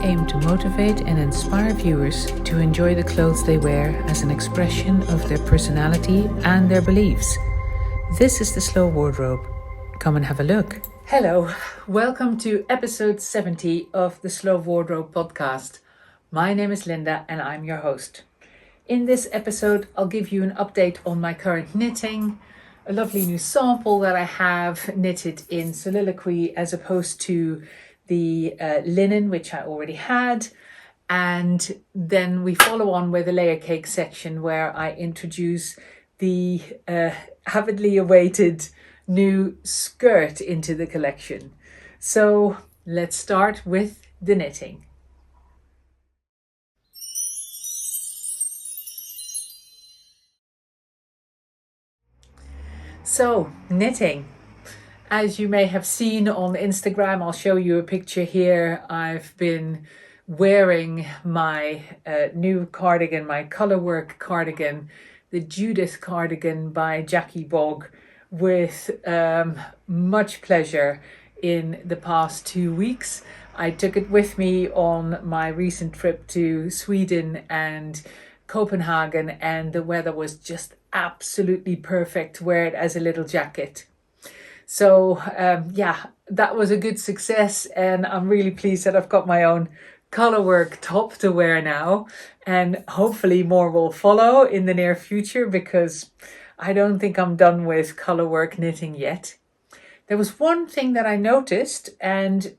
aim to motivate and inspire viewers to enjoy the clothes they wear as an expression of their personality and their beliefs. This is the Slow Wardrobe. Come and have a look. Hello, welcome to episode 70 of the Slow Wardrobe podcast. My name is Linda and I'm your host. In this episode, I'll give you an update on my current knitting, a lovely new sample that I have knitted in soliloquy as opposed to the linen, which I already had. And then we follow on with the layer cake section where I introduce the avidly awaited new skirt into the collection. So let's start with the knitting. So, knitting. As you may have seen on Instagram, I'll show you a picture here. I've been wearing my new cardigan, my colorwork cardigan, the Judith cardigan by Jackie Bogg, with much pleasure in the past 2 weeks. I took it with me on my recent trip to Sweden and Copenhagen, and the weather was just absolutely perfect to wear it as a little jacket. So that was a good success, and I'm really pleased that I've got my own colorwork top to wear now, and hopefully more will follow in the near future because I don't think I'm done with colorwork knitting yet. There was one thing that I noticed, and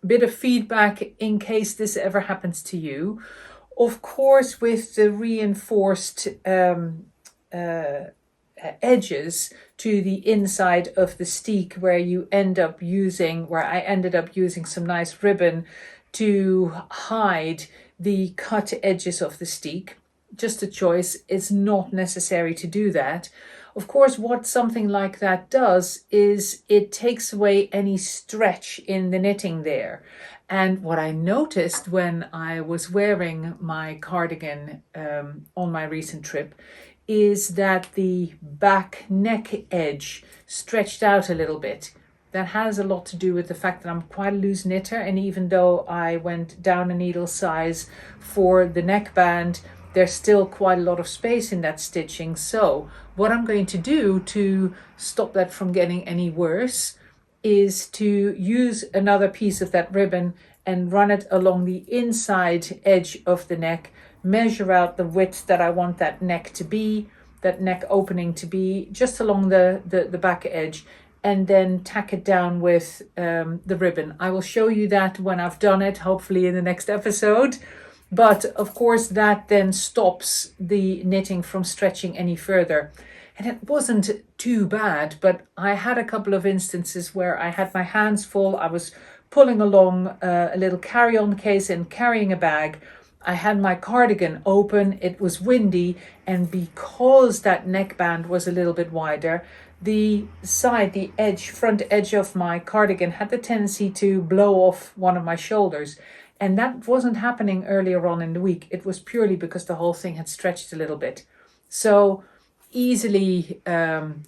a bit of feedback in case this ever happens to you. Of course, with the reinforced edges to the inside of the steek, where I ended up using some nice ribbon to hide the cut edges of the steek. Just a choice. It's not necessary to do that. Of course, what something like that does is it takes away any stretch in the knitting there. And what I noticed when I was wearing my cardigan on my recent trip is that the back neck edge stretched out a little bit. That has a lot to do with the fact that I'm quite a loose knitter, and even though I went down a needle size for the neckband, there's still quite a lot of space in that stitching. So what I'm going to do to stop that from getting any worse is to use another piece of that ribbon and run it along the inside edge of the neck, measure out the width that I want that neck to be, that neck opening to be, just along the back edge, and then tack it down with the ribbon. I will show you that when I've done it, hopefully in the next episode. But of course that then stops the knitting from stretching any further. And it wasn't too bad, but I had a couple of instances where I had my hands full. I was pulling along a little carry-on case and carrying a bag. I had my cardigan open, it was windy, and because that neckband was a little bit wider, the front edge of my cardigan had the tendency to blow off one of my shoulders. And that wasn't happening earlier on in the week. It was purely because the whole thing had stretched a little bit. So easily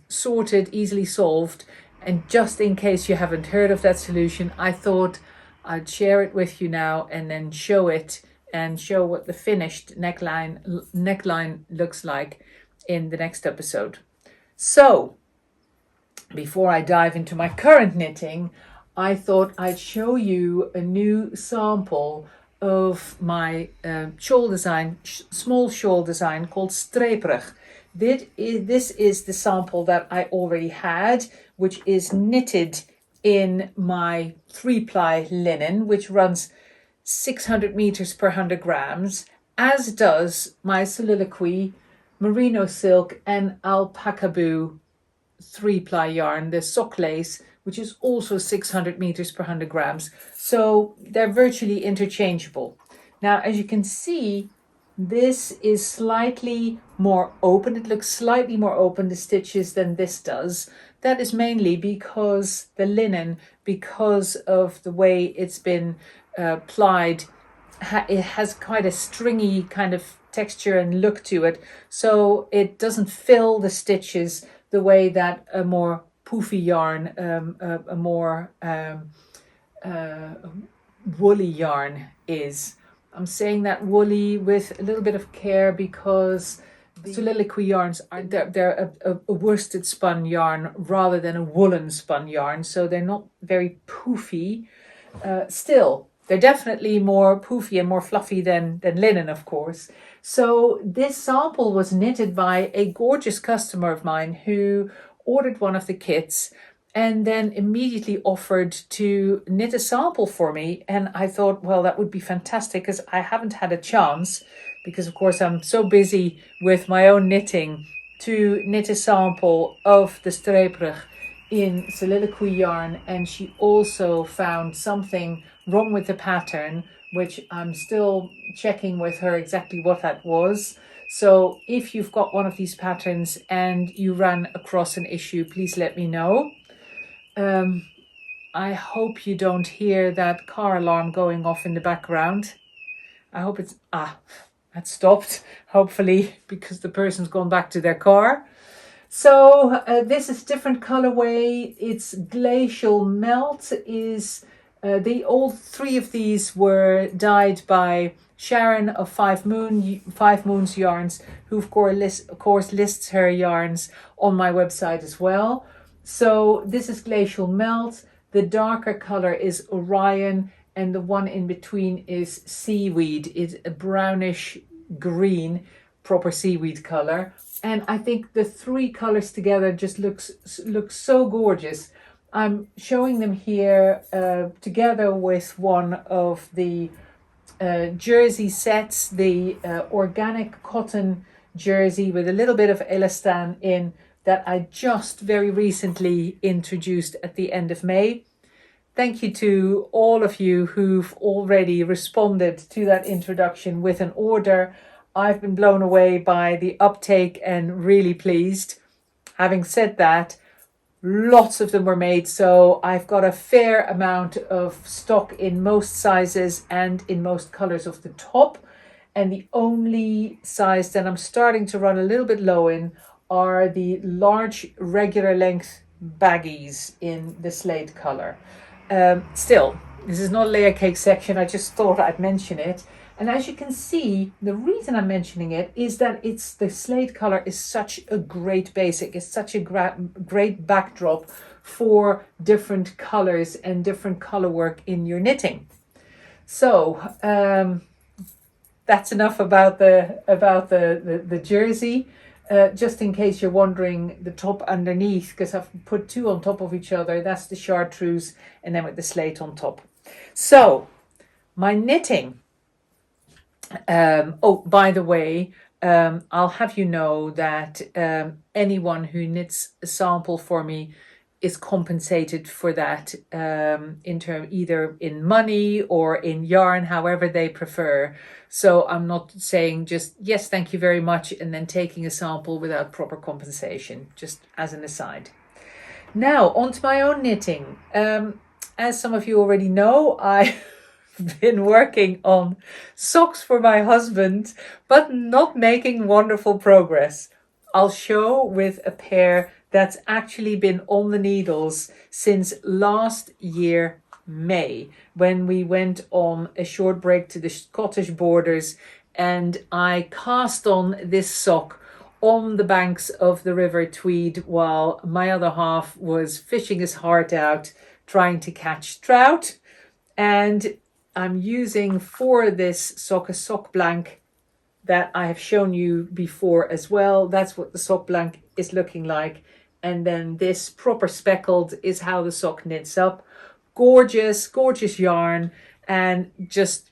sorted, easily solved. And just in case you haven't heard of that solution, I thought I'd share it with you now and then show it and show what the finished neckline looks like in the next episode. So before I dive into my current knitting, I thought I'd show you a new sample of my shawl design, small shawl design called Streperig. This is the sample that I already had, which is knitted in my 3-ply linen, which runs 600 meters per 100 grams, as does my soliloquy, merino silk and alpaca boo 3-ply yarn, the sock lace, which is also 600 meters per 100 grams. So they're virtually interchangeable. Now, as you can see, this is slightly more open. It looks slightly more open, the stitches, than this does. That is mainly because the linen, because of the way it's been plied, it has quite a stringy kind of texture and look to it. So it doesn't fill the stitches the way that a more poofy yarn, a more woolly yarn is. I'm saying that woolly with a little bit of care because the soliloquy yarns are they're a worsted spun yarn rather than a woolen spun yarn, so they're not very poofy. Still, they're definitely more poofy and more fluffy than linen, of course. So this sample was knitted by a gorgeous customer of mine who ordered one of the kits and then immediately offered to knit a sample for me. And I thought, well, that would be fantastic because I haven't had a chance, because of course I'm so busy with my own knitting, to knit a sample of the streeprug in soliloquy yarn. And she also found something wrong with the pattern, which I'm still checking with her exactly what that was. So if you've got one of these patterns and you run across an issue, please let me know. I hope you don't hear that car alarm going off in the background. I hope it's, that stopped, hopefully, because the person's gone back to their car. So this is different colorway. It's Glacial Melt. All three of these were dyed by Sharon of Five Moons Yarns, who of course lists her yarns on my website as well. So this is Glacial Melt. The darker color is Orion, and the one in between is Seaweed. It's a brownish green, proper seaweed color. And I think the three colors together just looks so gorgeous. I'm showing them here together with one of the jersey sets, the organic cotton jersey with a little bit of elastan in, that I just very recently introduced at the end of May. Thank you to all of you who've already responded to that introduction with an order. I've been blown away by the uptake and really pleased. Having said that, lots of them were made, so I've got a fair amount of stock in most sizes and in most colors of the top. And the only size that I'm starting to run a little bit low in are the large regular length baggies in the slate color. Still, this is not a layer cake section. I just thought I'd mention it. And as you can see, the reason I'm mentioning it is that the slate color is such a great basic. It's such a great backdrop for different colors and different color work in your knitting. So that's enough about the jersey. Just in case you're wondering, the top underneath, because I've put two on top of each other, that's the chartreuse, and then with the slate on top. So my knitting. By the way, I'll have you know that anyone who knits a sample for me is compensated for that either in money or in yarn, however they prefer. So I'm not saying just, yes, thank you very much, and then taking a sample without proper compensation, just as an aside. Now, on to my own knitting. As some of you already know, I've been working on socks for my husband, but not making wonderful progress. I'll show with a pair that's actually been on the needles since last year, May, when we went on a short break to the Scottish borders, and I cast on this sock on the banks of the River Tweed while my other half was fishing his heart out trying to catch trout. And I'm using for this sock a sock blank that I have shown you before as well. That's what the sock blank is looking like. And then this proper speckled is how the sock knits up. Gorgeous, gorgeous yarn. And just,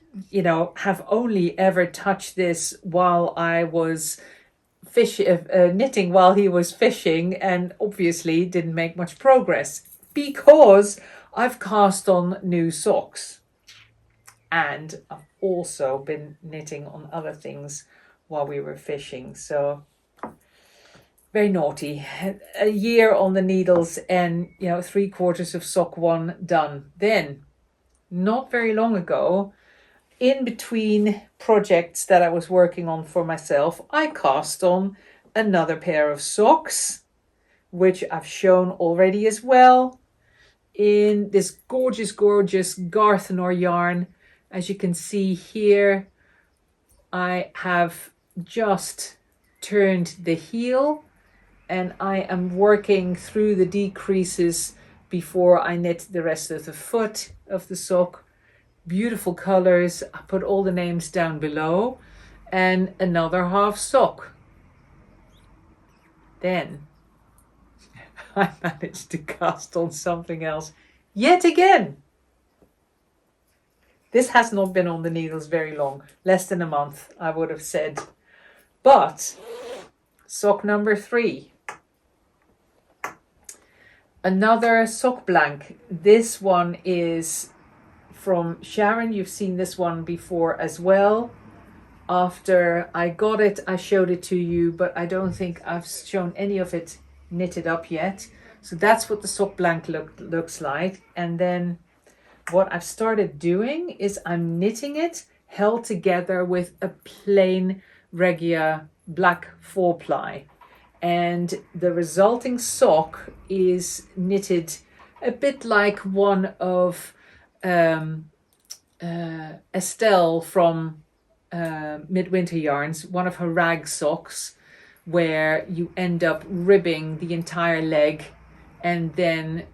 have only ever touched this while I was knitting while he was fishing, and obviously didn't make much progress because I've cast on new socks. And I've also been knitting on other things while we were fishing. So very naughty. A year on the needles and, 3/4 of sock one done. Then, not very long ago, in between projects that I was working on for myself, I cast on another pair of socks, which I've shown already as well. in this gorgeous, gorgeous Garthenor yarn. As you can see here, I have just turned the heel and I am working through the decreases before I knit the rest of the foot of the sock. Beautiful colors. I put all the names down below, and another half sock. Then I managed to cast on something else yet again. This has not been on the needles very long, less than a month, I would have said. But sock number 3. Another sock blank. This one is from Sharon. You've seen this one before as well. After I got it, I showed it to you, but I don't think I've shown any of it knitted up yet. So that's what the sock blank looks like. And then what I've started doing is I'm knitting it held together with a plain Regia black 4-ply. And the resulting sock is knitted a bit like one of Estelle from Midwinter Yarns, one of her rag socks, where you end up ribbing the entire leg and then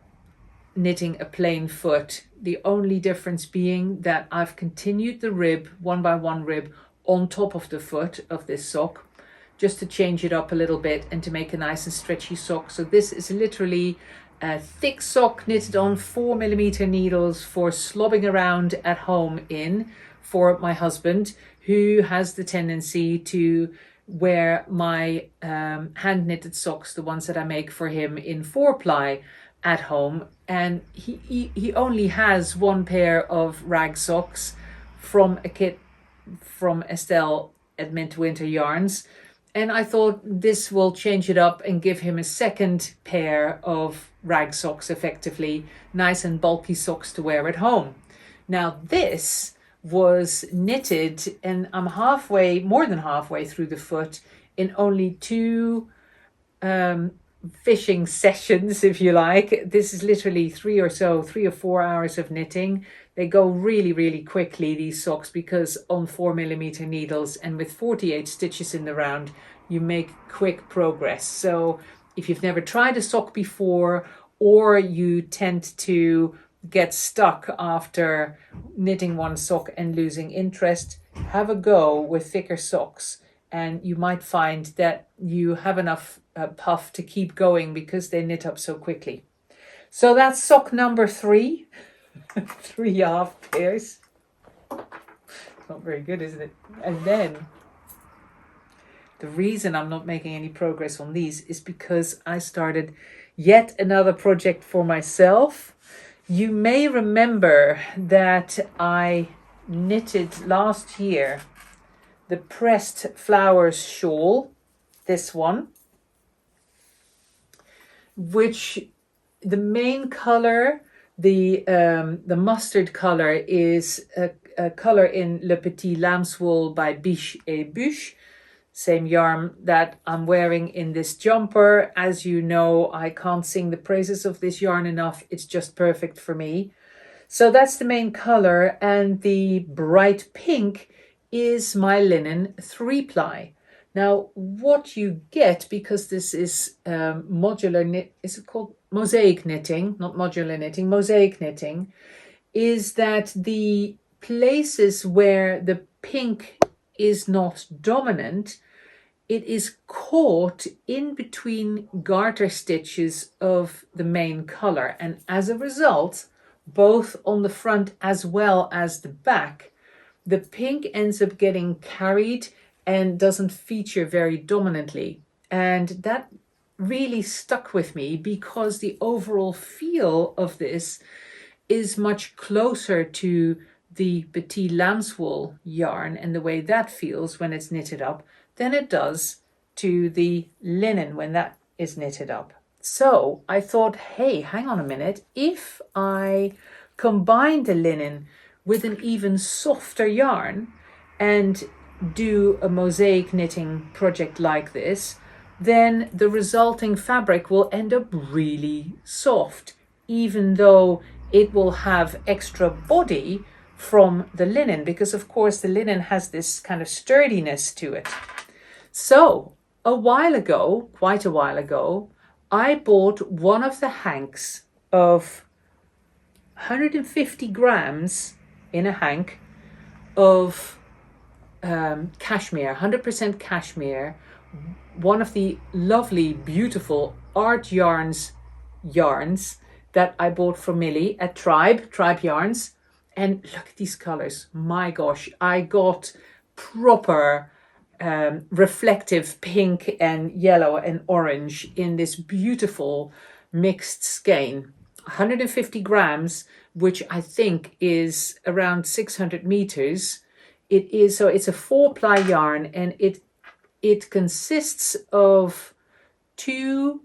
knitting a plain foot. The only difference being that I've continued the rib, 1 by 1 rib, on top of the foot of this sock, just to change it up a little bit and to make a nice and stretchy sock. So this is literally a thick sock knitted on 4mm needles for slobbing around at home in, for my husband, who has the tendency to wear my hand knitted socks, the ones that I make for him in 4-ply at home. And he only has 1 pair of rag socks from a kit from Estelle at Midwinter Yarns. And I thought this will change it up and give him a second pair of rag socks, effectively nice and bulky socks to wear at home. Now this was knitted, and I'm more than halfway through the foot in only 2 fishing sessions, if you like. This is literally 3 or 4 hours of knitting. They go really, really quickly, these socks, because on 4mm needles and with 48 stitches in the round, you make quick progress. So if you've never tried a sock before, or you tend to get stuck after knitting one sock and losing interest, have a go with thicker socks, and you might find that you have enough puff to keep going because they knit up so quickly. So that's sock number 3. 3 half pairs. Not very good, isn't it? And then the reason I'm not making any progress on these is because I started yet another project for myself. You may remember that I knitted last year the pressed flowers shawl, this one, which the main color, the mustard color, is a color in Le Petit Lambswool by Biche et Buche. Same yarn that I'm wearing in this jumper. As you know, I can't sing the praises of this yarn enough. It's just perfect for me. So that's the main color, and the bright pink is my linen 3-ply. Now, what you get, because this is modular knit, is it called mosaic knitting, not modular knitting, mosaic knitting, is that the places where the pink is not dominant, it is caught in between garter stitches of the main color. And as a result, both on the front as well as the back, the pink ends up getting carried and doesn't feature very dominantly. And that really stuck with me because the overall feel of this is much closer to the Petit Lambswool yarn and the way that feels when it's knitted up than it does to the linen when that is knitted up. So I thought, hey, hang on a minute. If I combine the linen with an even softer yarn and do a mosaic knitting project like this, then the resulting fabric will end up really soft, even though it will have extra body from the linen, because of course the linen has this kind of sturdiness to it. So a while ago, quite a while ago, I bought one of the hanks of 150 grams in a hank of cashmere, 100% cashmere, one of the lovely, beautiful art yarns that I bought from Millie at Tribe Yarns. And look at these colors. My gosh, I got proper reflective pink and yellow and orange in this beautiful mixed skein. 150 grams, which I think is around 600 meters. It's a 4-ply yarn, and it consists of 2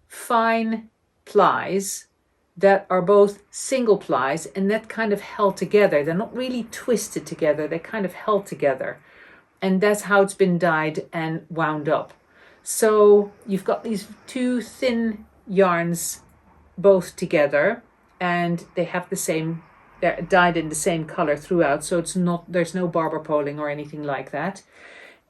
fine plies that are both single plies, and that kind of held together. They're not really twisted together, they're kind of held together. And that's how it's been dyed and wound up. So you've got these 2 thin yarns both together, and they have the same, they're dyed in the same color throughout, so it's not, there's no barber poling or anything like that.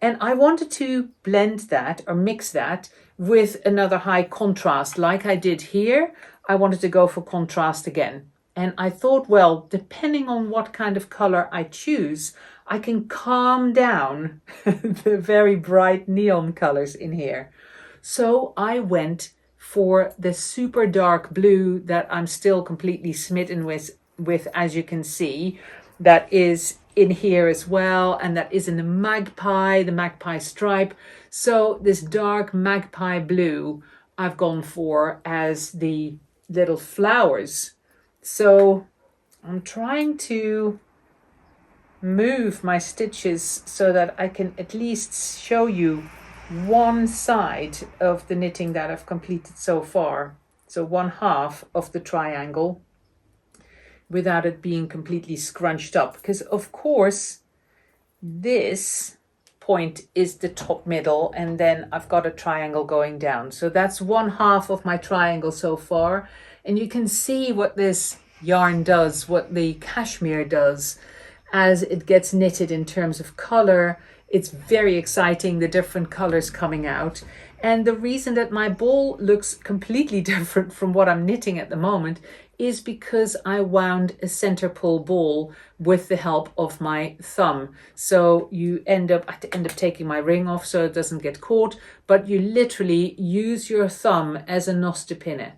And I wanted to blend that or mix that with another high contrast like I did here. I wanted to go for contrast again. And I thought, well, depending on what kind of color I choose, I can calm down the very bright neon colors in here. So I went for the super dark blue that I'm still completely smitten with, as you can see, that is in here as well, and that is in the magpie stripe. So this dark magpie blue I've gone for as the little flowers. So I'm trying to move my stitches so that I can at least show you one side of the knitting that I've completed so far. So 1/2 of the triangle without it being completely scrunched up, because of course this point is the top middle, and then I've got a triangle going down. So that's 1/2 of my triangle so far, and you can see what this yarn does, what the cashmere does as it gets knitted in terms of color. It's very exciting, the different colors coming out. And the reason that my ball looks completely different from what I'm knitting at the moment is because I wound a center pull ball with the help of my thumb. So I end up taking my ring off so it doesn't get caught, but you literally use your thumb as a nos to pin it.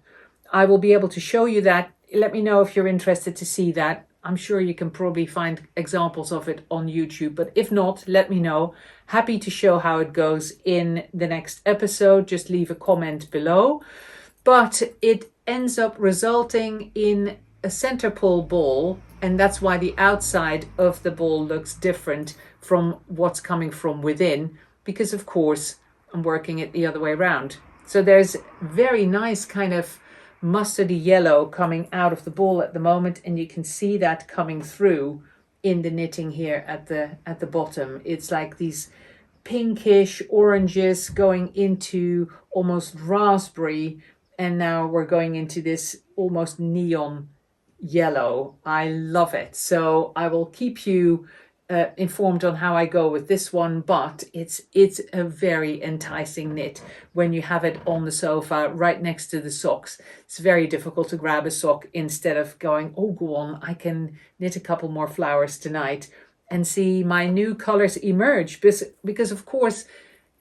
I will be able to show you that. Let me know if you're interested to see that. I'm sure you can probably find examples of it on YouTube, but if not, let me know. Happy to show how it goes in the next episode. Just leave a comment below. But it ends up resulting in a center pull ball, and that's why the outside of the ball looks different from what's coming from within, because of course I'm working it the other way around. So there's very nice kind of mustardy yellow coming out of the ball at the moment, and you can see that coming through in the knitting here at the bottom. It's like these pinkish oranges going into almost raspberry, and now we're going into this almost neon yellow. I love it. So I will keep you informed on how I go with this one, but it's a very enticing knit when you have it on the sofa right next to the socks. It's very difficult to grab a sock instead of going, oh, go on, I can knit a couple more flowers tonight, and see my new colors emerge, because of course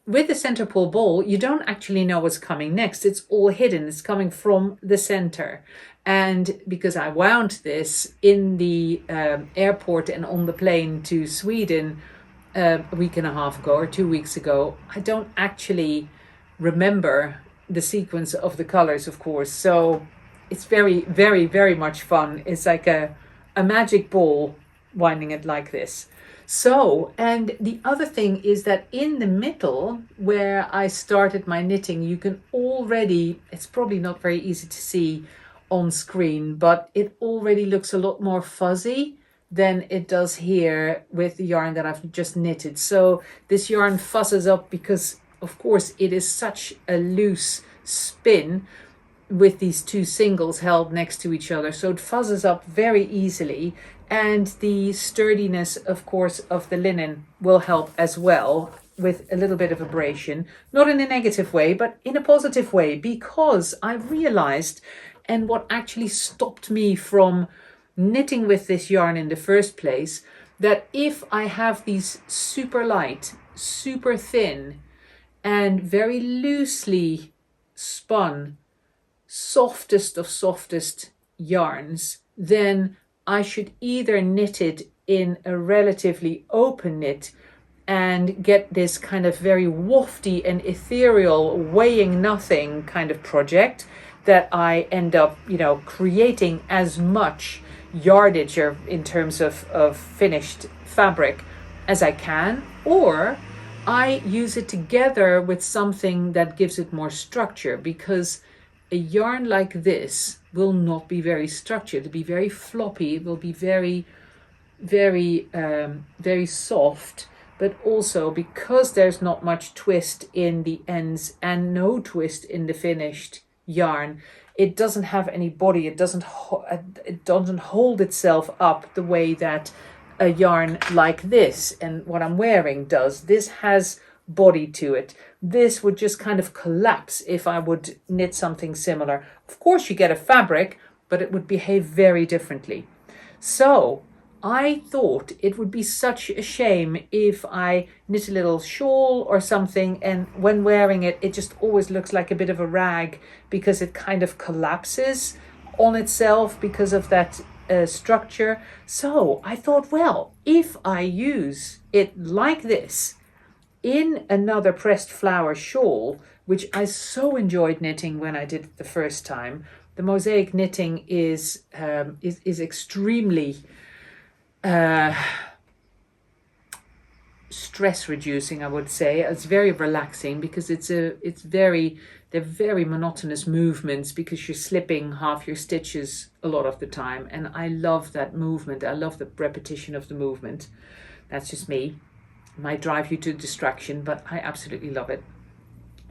with the center pull ball you don't actually know what's coming next. It's all hidden, it's coming from the center. And because I wound this in the airport and on the plane to Sweden a week and a half ago or 2 weeks ago, I don't actually remember the sequence of the colors, of course. So it's very, very, very much fun. It's like a magic ball winding it like this. So, and the other thing is that in the middle where I started my knitting, you can already, it's probably not very easy to see on screen, but it already looks a lot more fuzzy than it does here with the yarn that I've just knitted. So this yarn fuzzes up because of course it is such a loose spin, with these two singles held next to each other, so it fuzzes up very easily, and the sturdiness, of course, of the linen will help as well with a little bit of abrasion, not in a negative way, but in a positive way, because I realized, and what actually stopped me from knitting with this yarn in the first place, that if I have these super light, super thin, and very loosely spun softest of softest yarns, then I should either knit it in a relatively open knit and get this kind of very wafty and ethereal weighing nothing kind of project that I end up, creating as much yardage or in terms of finished fabric as I can, or I use it together with something that gives it more structure, because a yarn like this will not be very structured. It'll be very floppy. It will be very, very, very soft. But also, because there's not much twist in the ends and no twist in the finished yarn, it doesn't have any body. It doesn't hold itself up the way that a yarn like this and what I'm wearing does. This has body to it. This would just kind of collapse if I would knit something similar. Of course you get a fabric, but it would behave very differently. So I thought it would be such a shame if I knit a little shawl or something, and when wearing it, it just always looks like a bit of a rag because it kind of collapses on itself because of that structure. So I thought, well, if I use it like this in another pressed flower shawl, which I so enjoyed knitting when I did it the first time. The mosaic knitting is extremely stress reducing, I would say. It's very relaxing because they're very monotonous movements because you're slipping half your stitches a lot of the time, and I love that movement. I love the repetition of the movement. That's just me. Might drive you to distraction, but I absolutely love it.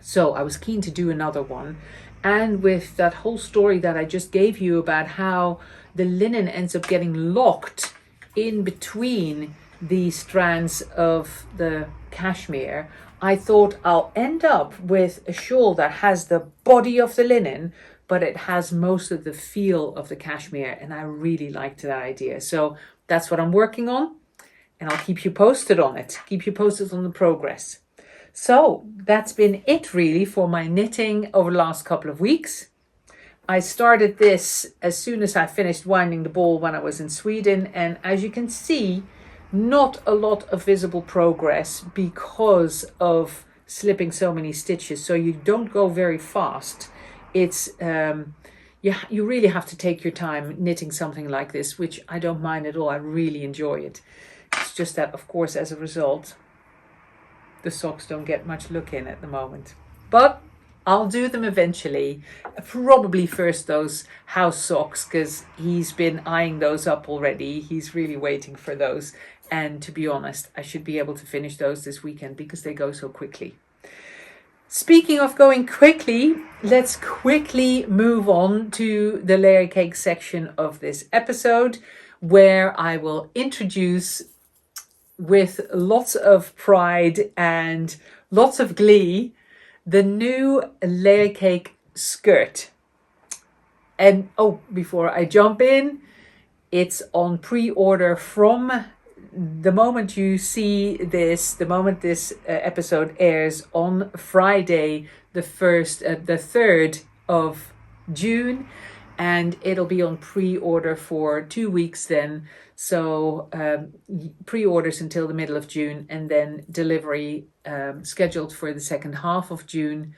So I was keen to do another one, and with that whole story that I just gave you about how the linen ends up getting locked in between the strands of the cashmere, I thought I'll end up with a shawl that has the body of the linen, but it has most of the feel of the cashmere, and I really liked that idea. So that's what I'm working on. And I'll keep you posted on it, keep you posted on the progress. So that's been it really for my knitting over the last couple of weeks. I started this as soon as I finished winding the ball when I was in Sweden. And as you can see, not a lot of visible progress because of slipping so many stitches. So you don't go very fast. It's you really have to take your time knitting something like this, which I don't mind at all. I really enjoy it. It's just that, of course, as a result, the socks don't get much look in at the moment. But I'll do them eventually. Probably first those house socks, because he's been eyeing those up already. He's really waiting for those. And to be honest, I should be able to finish those this weekend because they go so quickly. Speaking of going quickly, let's quickly move on to the layer cake section of this episode, where I will introduce, with lots of pride and lots of glee, the new layer cake skirt. And before I jump in, it's on pre-order from the moment you see this, the moment this episode airs on Friday, the 3rd of June, and it'll be on pre-order for 2 weeks then. So pre-orders until the middle of June, and then delivery scheduled for the second half of June.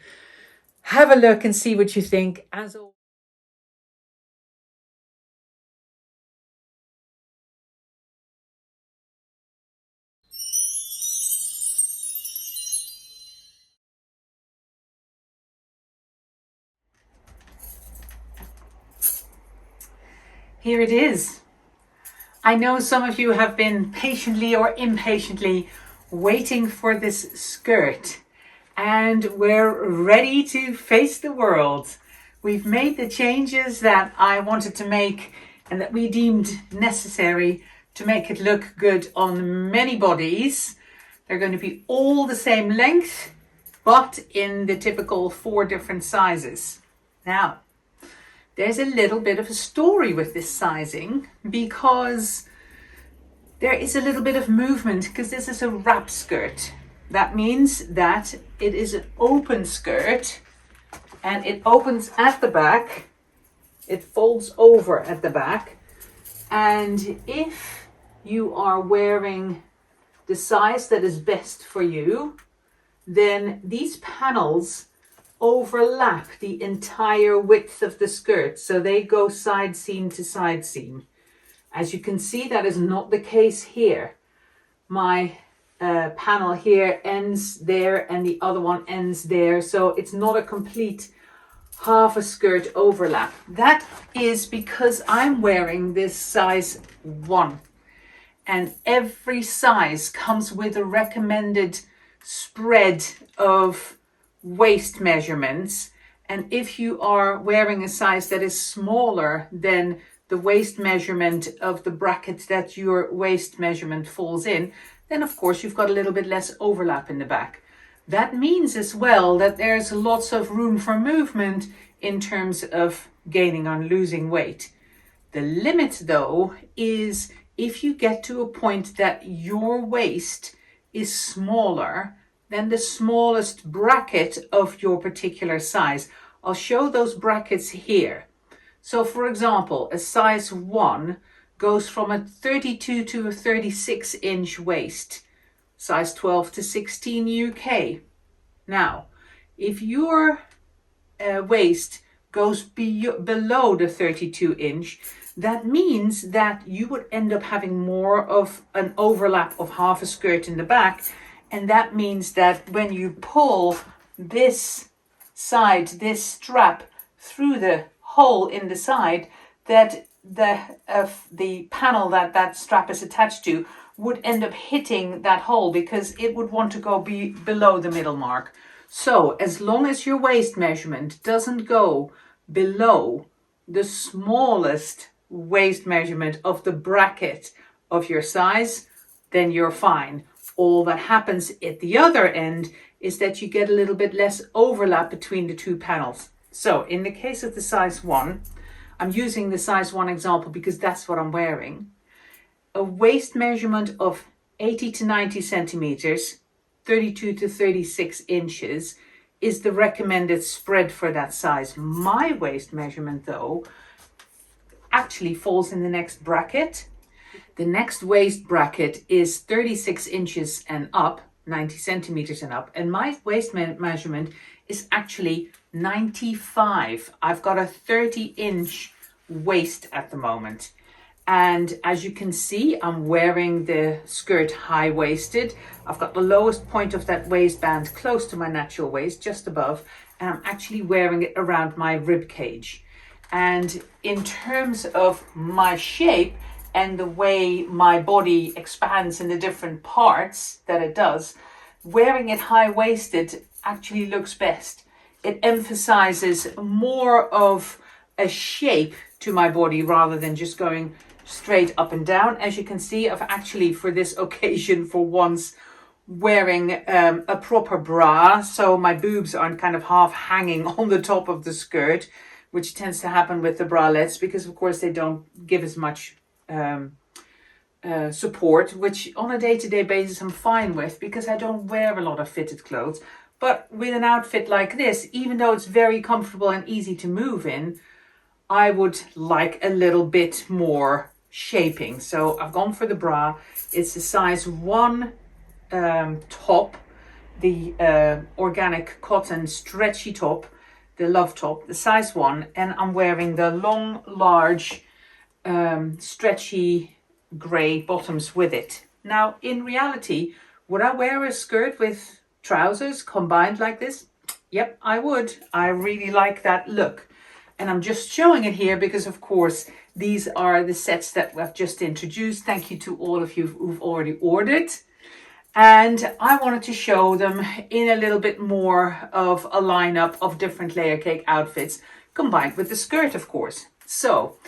Have a look and see what you think. As always, here it is. I know some of you have been patiently or impatiently waiting for this skirt, and we're ready to face the world we've made the changes that I wanted to make and that we deemed necessary to make it look good on many bodies. They're going to be all the same length, but in the typical 4 different sizes. Now, there's a little bit of a story with this sizing because there is a little bit of movement because this is a wrap skirt. That means that it is an open skirt and it opens at the back. It folds over at the back. And if you are wearing the size that is best for you, then these panels overlap the entire width of the skirt. So they go side seam to side seam. As you can see, that is not the case here. My panel here ends there and the other one ends there. So it's not a complete half a skirt overlap. That is because I'm wearing this size 1. And every size comes with a recommended spread of waist measurements. And if you are wearing a size that is smaller than the waist measurement of the bracket that your waist measurement falls in, then of course you've got a little bit less overlap in the back. That means as well that there's lots of room for movement in terms of gaining or losing weight. The limit though is if you get to a point that your waist is smaller than the smallest bracket of your particular size. I'll show those brackets here. So for example, a size 1 goes from a 32 to a 36 inch waist, size 12 to 16 UK. Now, if your waist goes below the 32 inch, that means that you would end up having more of an overlap of half a skirt in the back. And that means that when you pull this side, this strap through the hole in the side, that the panel that strap is attached to would end up hitting that hole because it would want to go below the middle mark. So as long as your waist measurement doesn't go below the smallest waist measurement of the bracket of your size, then you're fine. All that happens at the other end is that you get a little bit less overlap between the 2 panels. So in the case of the size 1, I'm using the size 1 example because that's what I'm wearing. A waist measurement of 80 to 90 centimeters, 32 to 36 inches is the recommended spread for that size. My waist measurement though actually falls in the next bracket. The next waist bracket is 36 inches and up, 90 centimeters and up. And my waist measurement is actually 95. I've got a 30-inch waist at the moment. And as you can see, I'm wearing the skirt high-waisted. I've got the lowest point of that waistband close to my natural waist, just above. And I'm actually wearing it around my rib cage. And in terms of my shape, and the way my body expands in the different parts that it does, wearing it high-waisted actually looks best. It emphasizes more of a shape to my body rather than just going straight up and down. As you can see, I've actually, for this occasion, for once, wearing a proper bra, so my boobs aren't kind of half hanging on the top of the skirt, which tends to happen with the bralettes because, of course, they don't give as much support, which on a day-to-day basis I'm fine with because I don't wear a lot of fitted clothes. But with an outfit like this, even though it's very comfortable and easy to move in, I would like a little bit more shaping. So I've gone for the bra. It's a size 1 top, the organic cotton stretchy top, the Love Top, the size 1, and I'm wearing the long, large, stretchy grey bottoms with it. Now, in reality, would I wear a skirt with trousers combined like this? Yep, I would. I really like that look. And I'm just showing it here because, of course, these are the sets that I've just introduced. Thank you to all of you who've already ordered. And I wanted to show them in a little bit more of a lineup of different layer cake outfits combined with the skirt, of course. So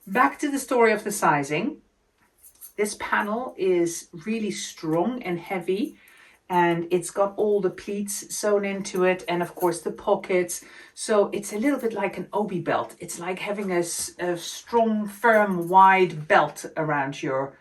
back to the story of the sizing. This panel is really strong and heavy, and it's got all the pleats sewn into it, and of course the pockets. So it's a little bit like an obi belt. It's like having a strong, firm, wide belt around your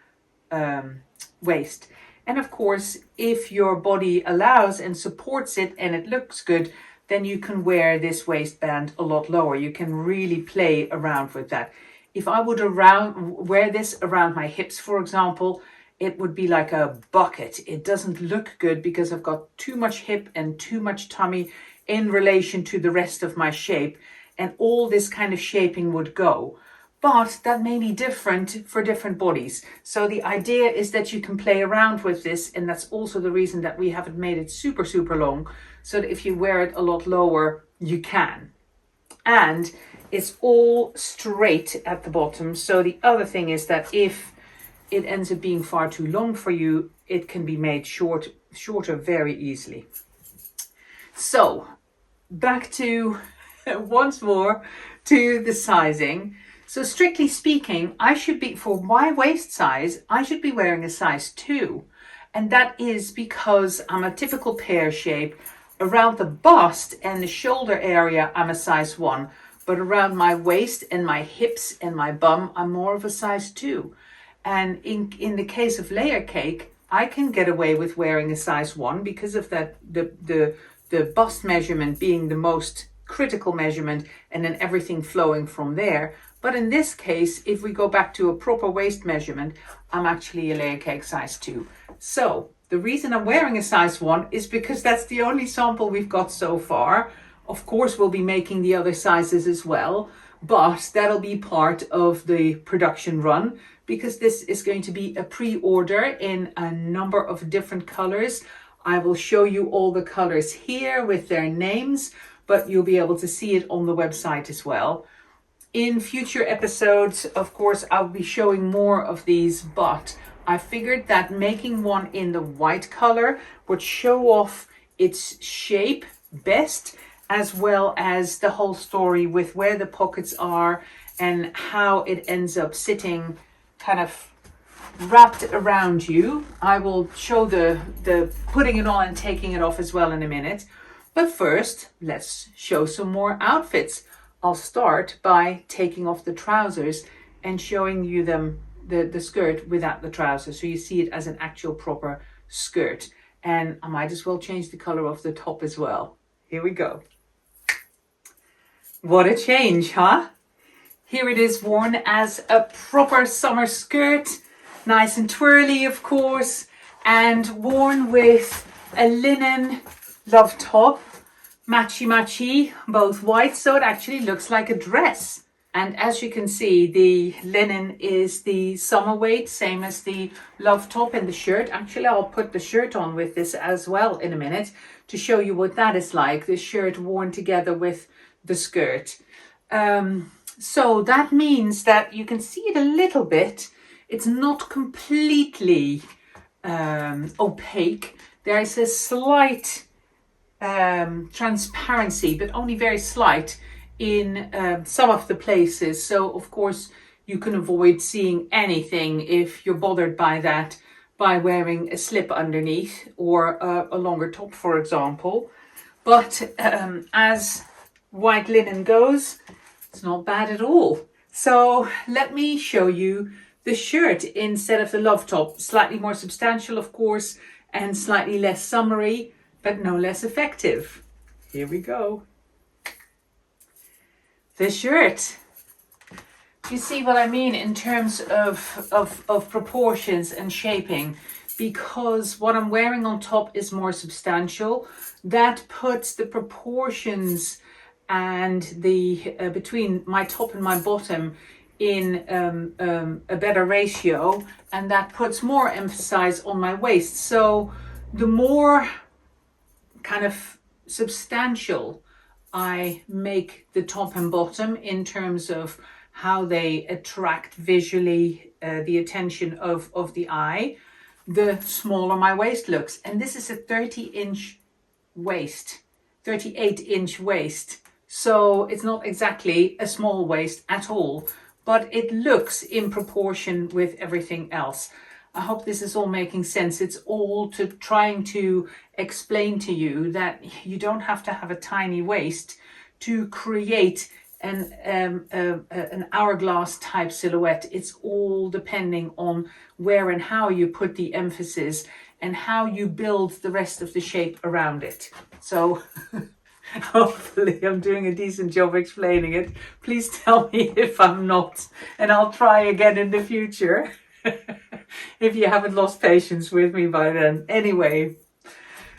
waist. And of course, if your body allows and supports it and it looks good, then you can wear this waistband a lot lower. You can really play around with that. If I would wear this around my hips, for example, it would be like a bucket. It doesn't look good because I've got too much hip and too much tummy in relation to the rest of my shape, and all this kind of shaping would go. But that may be different for different bodies. So the idea is that you can play around with this, and that's also the reason that we haven't made it super, super long, so that if you wear it a lot lower, you can. And it's all straight at the bottom. So the other thing is that if it ends up being far too long for you, it can be made shorter very easily. So back to once more to the sizing. So strictly speaking, I should be, for my waist size, I should be wearing a size 2. And that is because I'm a typical pear shape. Around the bust and the shoulder area, I'm a size 1. But around my waist and my hips and my bum, I'm more of a size 2. And in the case of layer cake, I can get away with wearing a size 1 because of that, the bust measurement being the most critical measurement, and then everything flowing from there. But in this case, if we go back to a proper waist measurement, I'm actually a layer cake size 2. So the reason I'm wearing a size 1 is because that's the only sample we've got so far. Of course, we'll be making the other sizes as well, but that'll be part of the production run, because this is going to be a pre-order in a number of different colors. I will show you all the colors here with their names, but you'll be able to see it on the website as well. In future episodes, of course, I'll be showing more of these, but I figured that making one in the white color would show off its shape best, as well as the whole story with where the pockets are and how it ends up sitting kind of wrapped around you. I will show the putting it on and taking it off as well in a minute. But first, let's show some more outfits. I'll start by taking off the trousers and showing you the skirt without the trousers, so you see it as an actual proper skirt. And I might as well change the color of the top as well. Here we go. What a change, huh? Here it is worn as a proper summer skirt, nice and twirly, of course, and worn with a linen love top, matchy, both white, so it actually looks like a dress. And as you can see, the linen is the summer weight, same as the love top and the shirt. Actually, I'll put the shirt on with this as well in a minute to show you what that is like, the shirt worn together with the skirt. So that means that you can see it a little bit. It's not completely opaque. There is a slight transparency, but only very slight in some of the places. So of course you can avoid seeing anything if you're bothered by that by wearing a slip underneath or a longer top, for example. But as white linen goes, it's not bad at all. So let me show you the shirt instead of the love top. Slightly more substantial, of course, and slightly less summery, but no less effective. Here we go. The shirt. You see what I mean in terms of proportions and shaping, because what I'm wearing on top is more substantial. That puts the proportions and the between my top and my bottom in a better ratio, and that puts more emphasis on my waist. So the more kind of substantial I make the top and bottom in terms of how they attract visually the attention of the eye, the smaller my waist looks. And this is a 30-inch waist, 38-inch waist. So it's not exactly a small waist at all, but it looks in proportion with everything else. I hope this is all making sense. It's all to trying to explain to you that you don't have to have a tiny waist to create an hourglass type silhouette. It's all depending on where and how you put the emphasis and how you build the rest of the shape around it. So hopefully I'm doing a decent job explaining it. Please tell me if I'm not, and I'll try again in the future if you haven't lost patience with me by then. Anyway,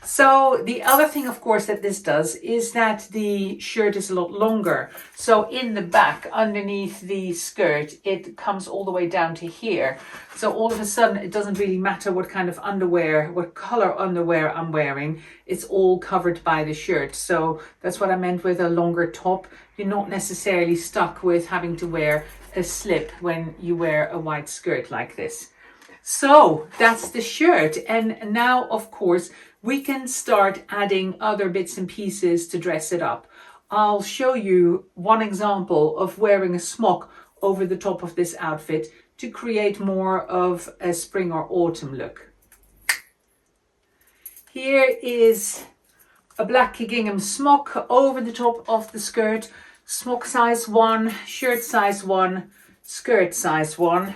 so the other thing, of course, that this does is that the shirt is a lot longer. So in the back, underneath the skirt, it comes all the way down to here. So all of a sudden, it doesn't really matter what kind of underwear, what color underwear I'm wearing. It's all covered by the shirt. So that's what I meant with a longer top. You're not necessarily stuck with having to wear a slip when you wear a white skirt like this. So that's the shirt. And now, of course, we can start adding other bits and pieces to dress it up. I'll show you one example of wearing a smock over the top of this outfit to create more of a spring or autumn look. Here is a black gingham smock over the top of the skirt. Smock size 1, shirt size 1, skirt size 1.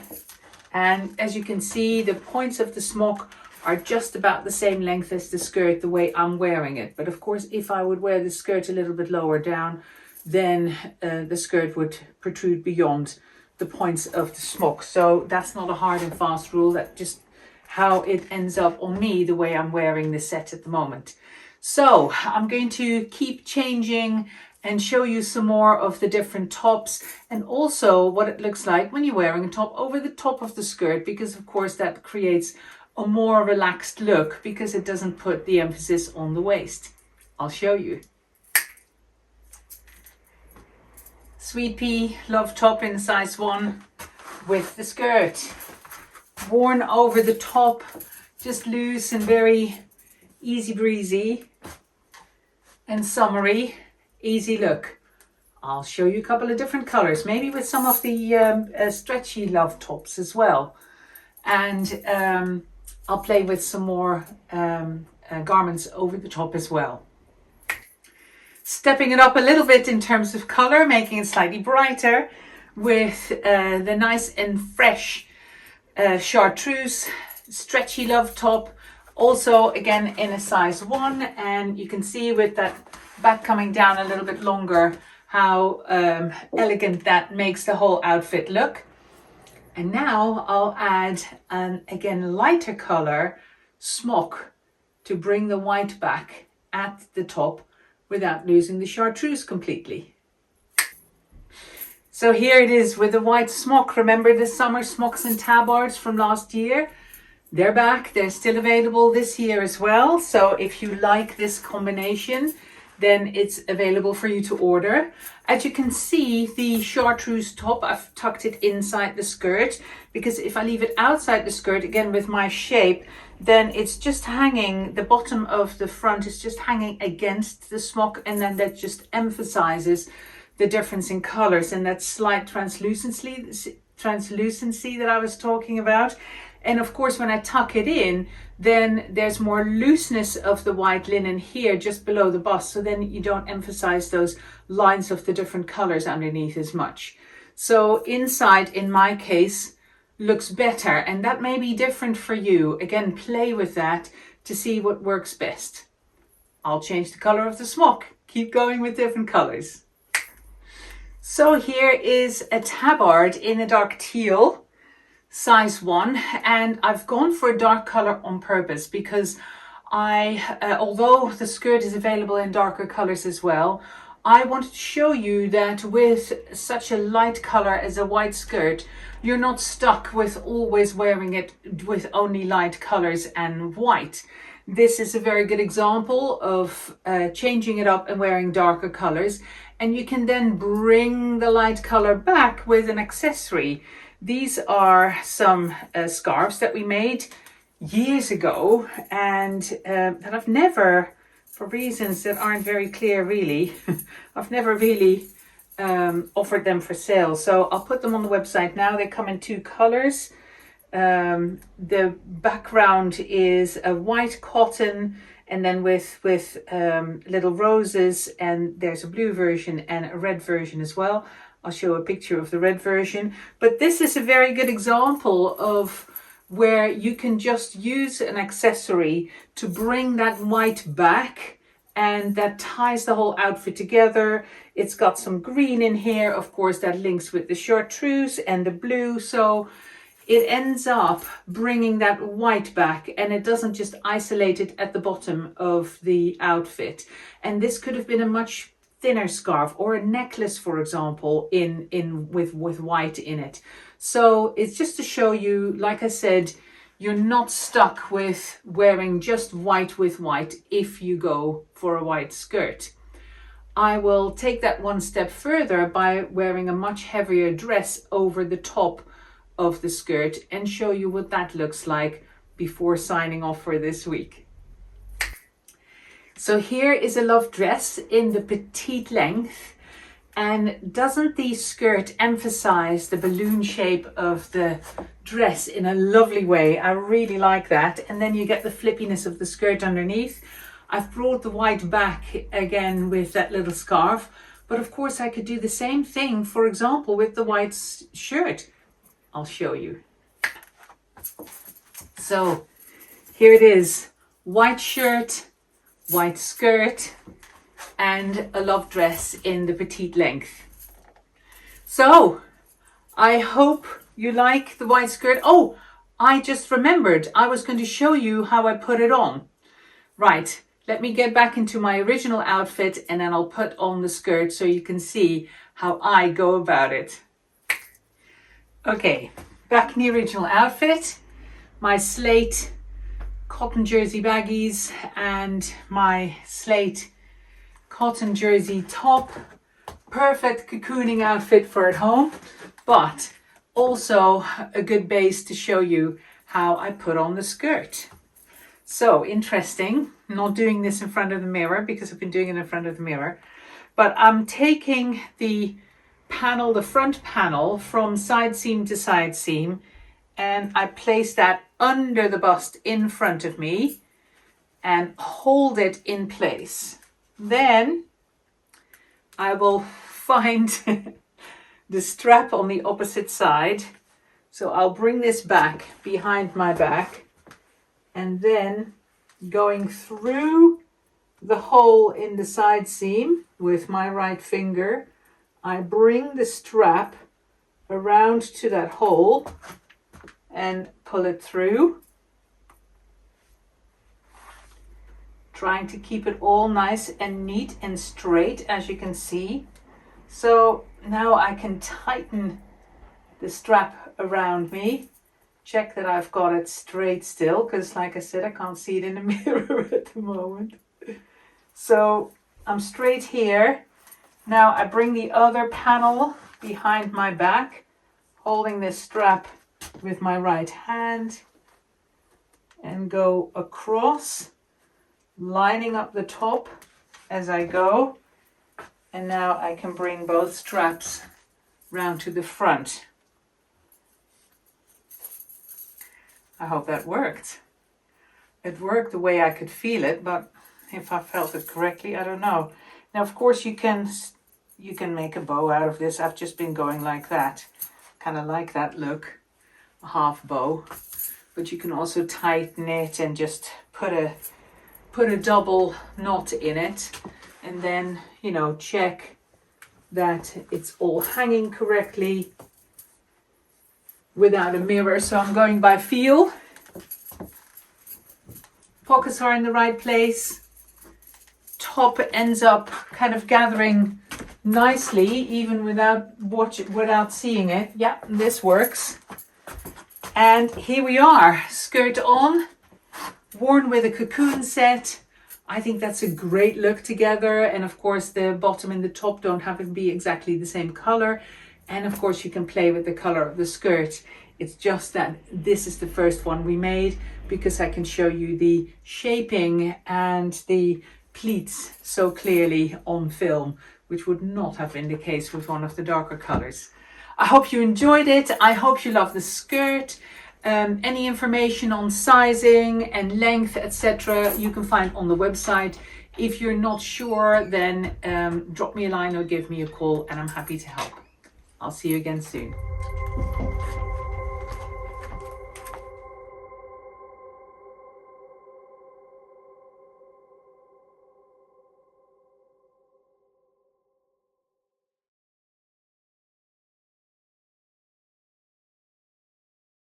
And as you can see, the points of the smock are just about the same length as the skirt the way I'm wearing it. But of course, if I would wear the skirt a little bit lower down, then the skirt would protrude beyond the points of the smock. So that's not a hard and fast rule. That's just how it ends up on me, the way I'm wearing this set at the moment. So I'm going to keep changing and show you some more of the different tops and also what it looks like when you're wearing a top over the top of the skirt, because of course that creates a more relaxed look because it doesn't put the emphasis on the waist. I'll show you. Sweet pea love top in size 1 with the skirt. Worn over the top, just loose and very easy breezy and summery. Easy look. I'll show you a couple of different colors, maybe with some of the stretchy love tops as well. And I'll play with some more garments over the top as well. Stepping it up a little bit in terms of color, making it slightly brighter with the nice and fresh chartreuse stretchy love top. Also, again, in a size 1. And you can see with that back coming down a little bit longer how elegant that makes the whole outfit look. And now I'll add an, again, lighter color smock to bring the white back at the top without losing the chartreuse completely. So here it is with the white smock. Remember the summer smocks and tabards from last year? They're back. They're still available this year as well. So if you like this combination, then it's available for you to order. As you can see, the chartreuse top, I've tucked it inside the skirt, because if I leave it outside the skirt, again with my shape, then it's just hanging, the bottom of the front is just hanging against the smock, and then that just emphasizes the difference in colors and that slight translucency that I was talking about. And of course, when I tuck it in, then there's more looseness of the white linen here just below the bust. So then you don't emphasize those lines of the different colors underneath as much. So inside, in my case, looks better. And that may be different for you. Again, play with that to see what works best. I'll change the color of the smock. Keep going with different colors. So here is a tabard in a dark teal. Size 1, and I've gone for a dark color on purpose because although the skirt is available in darker colors as well, I wanted to show you that with such a light color as a white skirt, you're not stuck with always wearing it with only light colors and white. This is a very good example of changing it up and wearing darker colors, and you can then bring the light color back with an accessory. These are some scarves that we made years ago and that I've never for reasons that aren't very clear really. I've never really offered them for sale, so I'll put them on the website now. They come in 2 colors. The background is a white cotton, and then with little roses, and there's a blue version and a red version as well. I'll show a picture of the red version, but this is a very good example of where you can just use an accessory to bring that white back, and that ties the whole outfit together. It's got some green in here, of course, that links with the chartreuse and the blue, so it ends up bringing that white back, and it doesn't just isolate it at the bottom of the outfit. And this could have been a much thinner scarf or a necklace, for example, with white in it. So it's just to show you, like I said, you're not stuck with wearing just white with white if you go for a white skirt. I will take that one step further by wearing a much heavier dress over the top of the skirt and show you what that looks like before signing off for this week. So here is a love dress in the petite length. And doesn't the skirt emphasize the balloon shape of the dress in a lovely way? I really like that. And then you get the flippiness of the skirt underneath. I've brought the white back again with that little scarf, but of course I could do the same thing, for example, with the white shirt. I'll show you. So here it is, white shirt, white skirt, and a love dress in the petite length. So I hope you like the white skirt. Oh, I just remembered I was going to show you how I put it on. Right, let me get back into my original outfit and then I'll put on the skirt so you can see how I go about it. Okay, back in the original outfit, my slate cotton jersey baggies and my slate cotton jersey top. Perfect cocooning outfit for at home, but also a good base to show you how I put on the skirt. So interesting, I'm not doing this in front of the mirror because I've been doing it in front of the mirror, but I'm taking the panel, the front panel, from side seam to side seam, and I place that under the bust in front of me and hold it in place. Then I will find the strap on the opposite side. So I'll bring this back behind my back, and then going through the hole in the side seam with my right finger, I bring the strap around to that hole and pull it through, trying to keep it all nice and neat and straight, as you can see. So now I can tighten the strap around me, check that I've got it straight still, because like I said, I can't see it in the mirror at the moment. So I'm straight here. Now I bring the other panel behind my back, holding this strap with my right hand, and go across, lining up the top as I go. And now I can bring both straps round to the front. I hope that worked. It worked the way I could feel it, but if I felt it correctly, I don't know. Now, of course, you can make a bow out of this. I've just been going like that. Kind of like that look, a half bow. But you can also tighten it and just put a double knot in it, and then, you know, check that it's all hanging correctly without a mirror. So I'm going by feel. Pockets are in the right place. Top ends up kind of gathering nicely, even without seeing it. Yeah, this works. And here we are, skirt on, worn with a cocoon set. I think that's a great look together. And of course, the bottom and the top don't have to be exactly the same color. And of course, you can play with the color of the skirt. It's just that this is the first one we made because I can show you the shaping and the pleats so clearly on film, which would not have been the case with one of the darker colors. I hope you enjoyed it. I hope you love the skirt. Any information on sizing and length, etc., you can find on the website. If you're not sure, then drop me a line or give me a call and I'm happy to help. I'll see you again soon.